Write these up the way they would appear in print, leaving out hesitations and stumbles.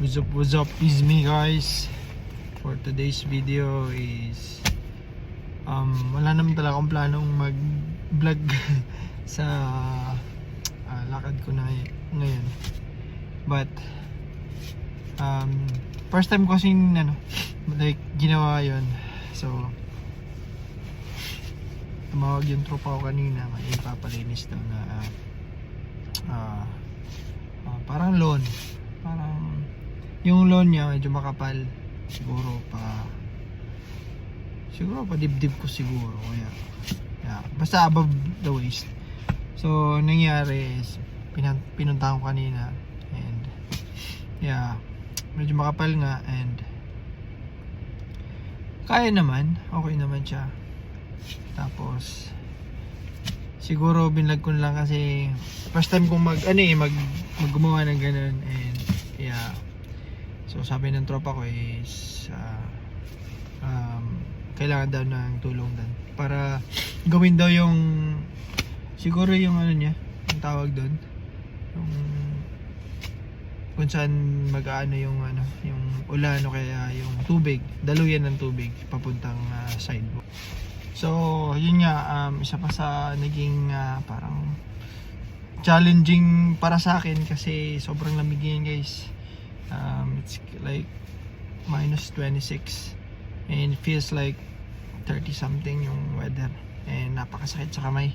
What's up is me guys. For today's video is wala naman talaga akong planong mag vlog sa lakad ko na ngayon. But first time ko kasing like ginawa yon. So tumawag yung tropa ko kanina, may ipapalinis daw na parang lawn. Parang yung lawn niya medyo makapal, siguro pa dibdib ko siguro, kaya basta above the waist. So nangyari is pinuntahan ko kanina and medyo makapal nga and kaya naman, okay naman siya. Tapos siguro binlag ko lang kasi first time kong gumawa ng ganun and so sabi ng tropa ko is kailangan daw ng tulong doon para gawin daw yung siguro yung niya, ang tawag doon, yung kung saan mag-aano yung ulan o kaya yung tubig, daluyan ng tubig papuntang sidewalk. So yun nga, isa pa sa naging parang challenging para sa akin kasi sobrang lamig yan guys. It's like minus 26 and it feels like 30 something yung weather and napakasakit sa kamay.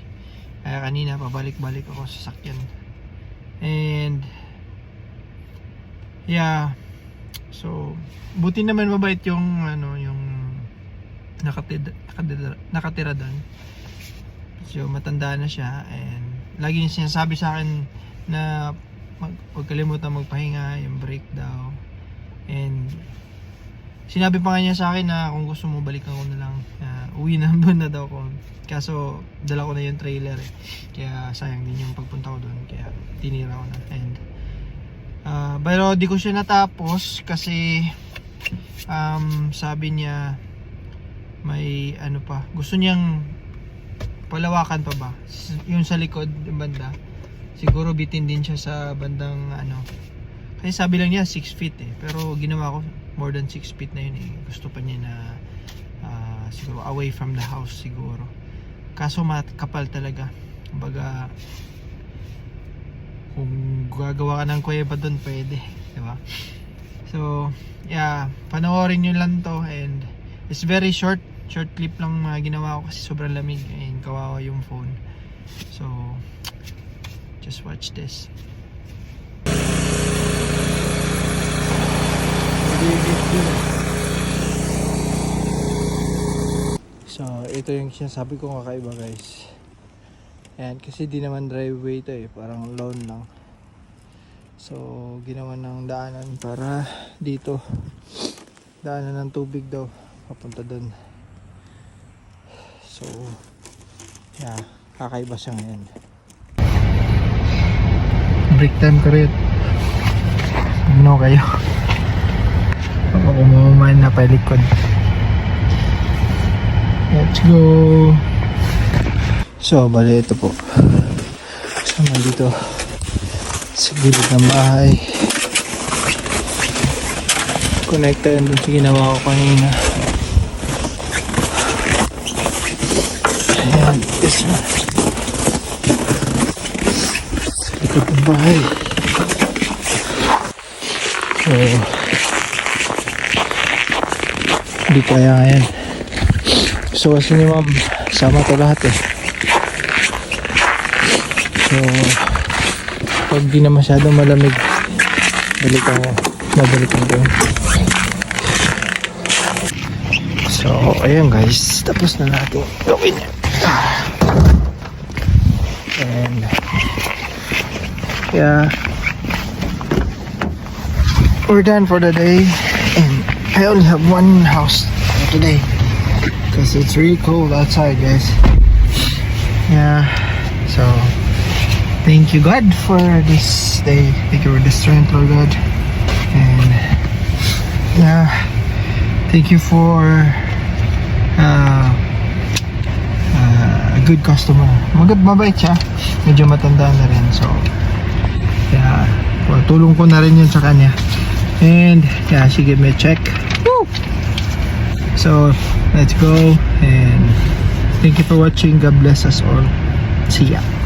Kaya kanina pabalik-balik ako sa sakyan and so buti naman mabait yung yung nakatira doon. So matanda na siya and lagi niya sinasabi sa akin na huwag kalimutan magpahinga, yung break daw. And sinabi pa nga niya sa akin na kung gusto mo balikan ko na lang, uwi na doon na daw ko. Kaso dala ko na yung trailer kaya sayang din yung pagpunta ko doon, kaya tinira ko na. And pero di ko siya natapos kasi sabi niya may pa, gusto niyang palawakan pa ba yung sa likod, yung banda. Siguro bitin din siya sa bandang kasi sabi lang niya 6 feet pero ginawa ko more than 6 feet na yun gusto pa niya na siguro away from the house siguro, kaso makapal talaga. Kumbaga kung gagawa ka ng kuweba doon pwede, diba? So panoorin nyo lang to and it's very short clip lang ginawa ko kasi sobrang lamig and kawawa yung phone. So just watch this. So ito yung sinasabi ko kakaiba guys. Ayan, kasi di naman driveway ito parang lawn lang. So ginawa ng daanan para dito, daanan ng tubig daw papunta doon. So kakaiba siya ngayon. Break time ka rin. Kayo ako kumuman na palikod. Let's go. So bali ito po, so nandito sa gilid ng bahay, connecta yan dun sa ginawa ko kanina. Ayan, this one sa likod ng bahay. So hindi kaya ngayon, gusto kasi ni ma'am sama to lahat so pag di na masyadong malamig babalikan ko. So ayan guys, tapos na natin gawin and we're done for the day and I only have one house today because it's really cold outside guys. So thank you God for this day, thank you for this strength Lord God, and thank you for a good customer. Mabait siya, medyo matanda na rin, so tulong ko na rin yun sa kanya. And yeah, she gave me a check. Woo! So let's go, and thank you for watching. God bless us all. See ya.